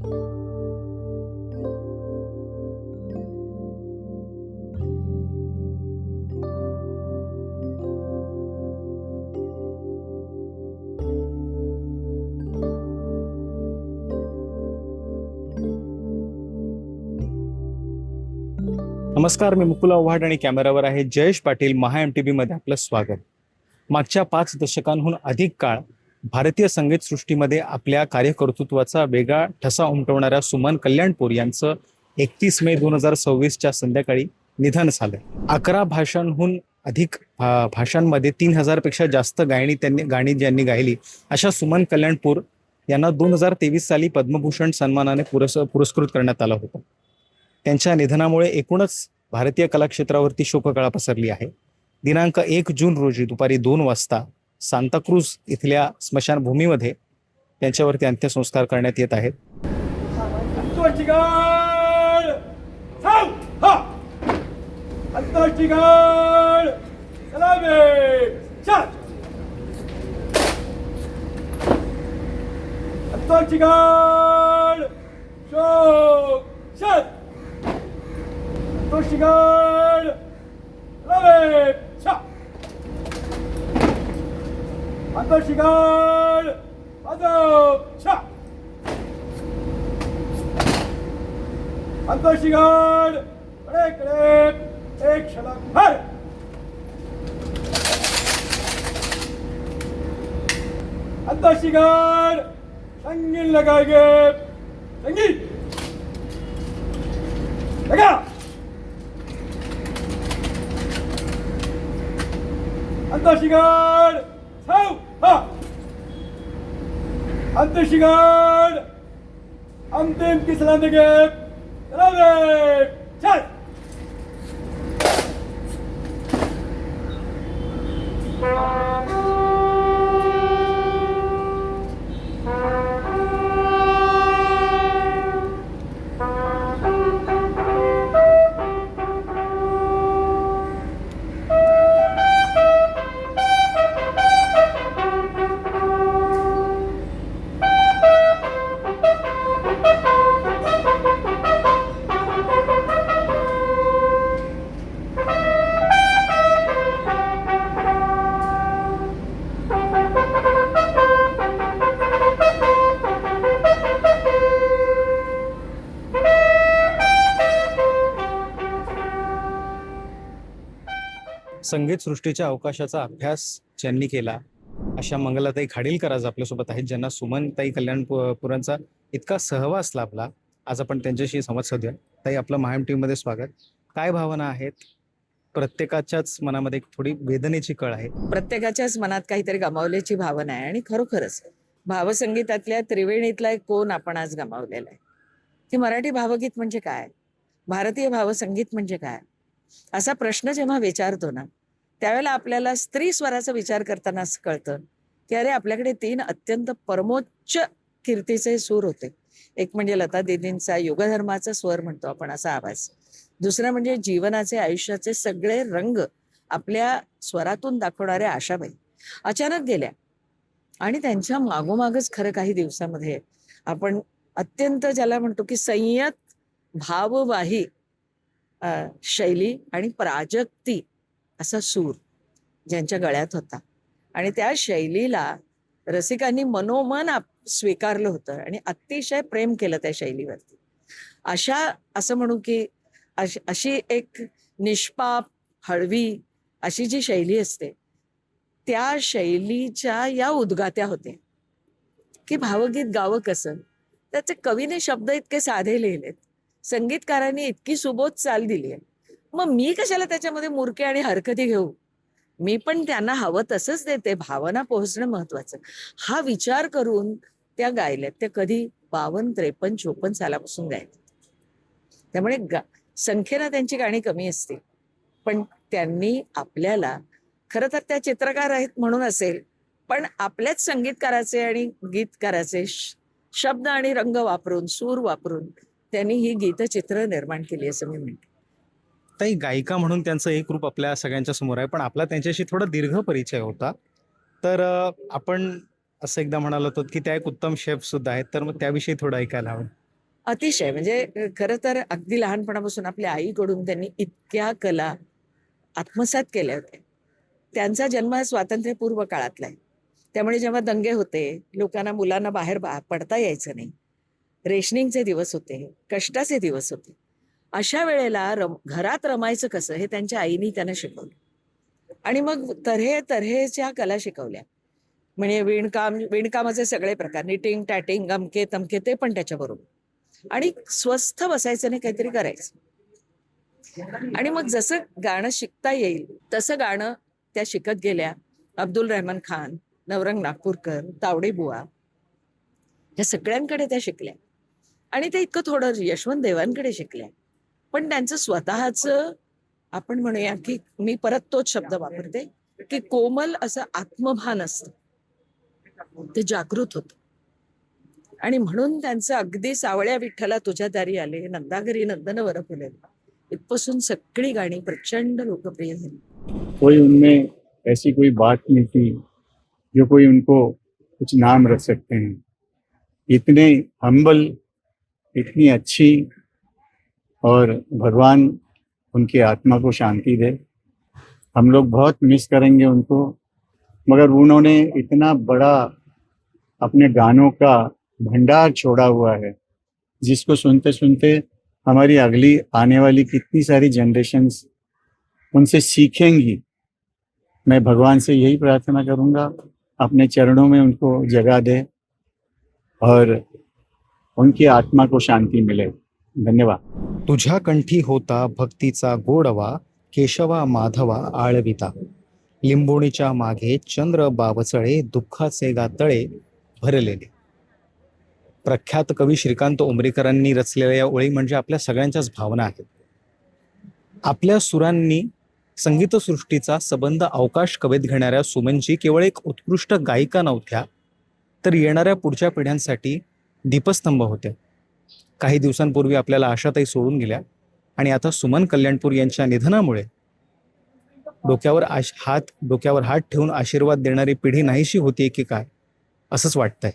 नमस्कार, मी मुकुल आव्हाड आणि कॅमेरावर आहे जयेश पाटील. महा MTV मध्ये आपलं स्वागत. मागच्या 5 दशकांहून अधिक काळ भारतीय संगीत सृष्टीमध्ये आपल्या कार्यकर्तृत्वाचा वेगळा ठसा उमटवणाऱ्या सुमन कल्याणपूर यांचं 31 मे 2026च्या संध्याकाळी निधन झालं. 11 भाषांहून अधिक भाषांमध्ये 3000 पेक्षा जास्त गाणी ज्यांनी गायली अशा सुमन कल्याणपूर यांना 2023 साली पद्मभूषण सन्मानाने पुरस्कृत करण्यात आलं होतं. त्यांच्या निधनामुळे एकूणच भारतीय कलाक्षेत्रावरती शोककळा पसरली आहे. दिनांक 1 जून रोजी दुपारी 2 वाजता सांताक्रूज इथल्या स्मशानभूमीमध्ये त्यांच्यावरती अंत्यसंस्कार करण्यात येत आहेत. Tortigal! Lave! Cha! Tortigal! Ado! Cha! Tortigal! एक छलांग भर! Tortigal! संगीत लगाएंगे! संगीत! लगा! अंतर्शिगाड साव हा अंतर्शिगाड अंतिम की सलाम देंगे चलावे चल संगीत सृष्टीच्या अवकाशाचा अभ्यास ज्यांनी केला अशा मंगलाताई खाडीलकर आज आपल्यासोबत आहेत, ज्यांना सुमनताई कल्याणपुरांचा इतका सहवास लाभला. आज आपण त्यांच्याशी संवाद साधूया. ताई, आपलं महा MTV मध्ये स्वागत. काय भावना आहेत? प्रत्येकाच्याच मनामध्ये थोडी वेदनेची कळ आहे. प्रत्येकाच्याच मनात काहीतरी गमावल्याची भावना आहे आणि खरोखरच भावसंगीतातल्या त्रिवेणीतला एक कोण आपण आज गमावलेला आहे. की मराठी भावगीत म्हणजे काय, भारतीय भावसंगीत म्हणजे काय, असा प्रश्न जेव्हा विचारतो ना त्यावेळेला आपल्याला स्त्री स्वराचा विचार करताना असं कळतं की अरे, आपल्याकडे 3 अत्यंत परमोच्च कीर्तीचे सूर होते. एक म्हणजे लता दीदींचा युगधर्माचा स्वर म्हणतो आपण असा आवाज, दुसरा म्हणजे जीवनाचे आयुष्याचे सगळे रंग आपल्या स्वरातून दाखवणाऱ्या आशाबाई अचानक गेल्या. आणि त्यांच्या मागोमागच खरं काही दिवसामध्ये आपण अत्यंत ज्याला म्हणतो की संयत भाववाही शैली आणि प्राजक्ती असा सूर ज्यांच्या गळ्यात होता आणि त्या शैलीला रसिकांनी मनोमन स्वीकारलं होतं आणि अतिशय प्रेम केलं त्या शैलीवरती. असं म्हणू की अशी एक निष्पाप हळवी अशी जी शैली असते त्या शैलीच्या या उद्गात्या होत्या की भावगीत गावं कसं. त्याचे कवीने शब्द इतके साधे लिहिलेत, संगीतकारांनी इतकी सुबोध चाल दिली आहे, मग मी कशाला त्याच्यामध्ये मुरके आणि हरकती घेऊ. मी पण त्यांना हवं तसंच देते, भावना पोहोचणं महत्वाचं. हा विचार करून त्या गायल्यात. त्या कधी 52, 53, 54 सालापासून गायल्यात. त्यामुळे संख्येनं त्यांची गाणी कमी असतील, पण त्यांनी आपल्याला खरं तर त्या चित्रकार आहेत म्हणून असेल, पण आपल्याच संगीतकाराचे आणि गीतकाराचे शब्द आणि रंग वापरून, सूर वापरून त्यांनी ही गीतचित्र निर्माण केली असं मी म्हणते. ताई, गायिका म्हणून त्यांचं एक रूप आपल्या सगळ्यांच्या समोर आहे, पण आपला त्यांच्याशी थोडा दीर्घ परिचय होता. तर आपण असं एकदा म्हणालो होतो की त्या एक उत्तम शेफ सुद्धा आहेत, तर मग त्याविषयी थोडं ऐकायला हवं. अतिशय म्हणजे खरं तर अगदी लहानपणापासून आपल्या आईकडून त्यांनी इतक्या कला आत्मसात केल्या होत्या. त्यांचा जन्म हा स्वातंत्र्यपूर्व काळातला आहे. त्यामुळे जेव्हा दंगे होते, लोकांना मुलांना बाहेर पडता यायचं नाही, रेशनिंगचे दिवस होते, कष्टाचे दिवस होते. अशा वेळेला घरात रमायचं कसं हे त्यांच्या आईनी त्यांना शिकवलं. आणि मग तऱ्हेच्या कला शिकवल्या. म्हणजे विणकामाचे सगळे प्रकार, निटिंग टॅटिंग अमके तमके ते पण त्याच्याबरोबर. आणि स्वस्थ बसायचं नाही, काहीतरी करायचं. आणि मग जसं गाणं शिकता येईल तसं गाणं त्या शिकत गेल्या. अब्दुल रहमान खान, नवरंग नागपूरकर, तावडे बुवा या सगळ्यांकडे त्या शिकल्या. आणि ते इतकं थोडं यशवंत देवांकडे शिकल्या. पण त्यांचं स्वतःचं आपण म्हणूया की, मी परत तोच शब्द वापरते की कोमल असं आत्मभान असतं, ते जागृत होतं. आणि म्हणून त्यांचं अगदी सावळ्या विठ्ठला तुझ्या दारी आले, नंदाघरी नंदन वर फुले इथपासून सगळी गाणी प्रचंड लोकप्रिय झाली. कोई उनमें ऐसी कोई बात नहीं थी जो कोई उनको कुछ नाम रख सकते हैं. इतने हम्बल, इतनी अच्छी, और भगवान उनकी आत्मा को शांति दे. हम लोग बहुत मिस करेंगे उनको, मगर उन्होंने इतना बड़ा अपने गानों का भंडार छोड़ा हुआ है जिसको सुनते सुनते हमारी अगली आने वाली कितनी सारी जनरेशन्स उनसे सीखेंगी. मैं भगवान से यही प्रार्थना करूंगा, अपने चरणों में उनको जगह दे और उनकी आत्मा को शांति मिले. धन्यवाद. तुझ्या कंठी होता भक्तीचा गोडवा, केशवा माधवा आळविता. लिंबोणीच्या मागे चंद्र बावचळे, दुःखाचे गातळे भरलेले. प्रख्यात कवी श्रीकांत उमरीकरांनी रचलेल्या या ओळी म्हणजे आपल्या सगळ्यांच्याच भावना आहेत. आपल्या सुरांनी संगीतसृष्टीचा सबंध अवकाश कवेत घेणाऱ्या सुमनजी केवळ एक उत्कृष्ट गायिका नव्हत्या, तर येणाऱ्या पुढच्या पिढ्यांसाठी दीपस्तंभ होत्या. काही दिवसांपूर्वी आपल्याला आशाताई सोडून गेल्या आणि आता सुमन कल्याणपूर यांच्या निधनामुळे डोक्यावर हात ठेवून आशीर्वाद देणारी पिढी नाहीशी होती की काय, असंच वाटतंय.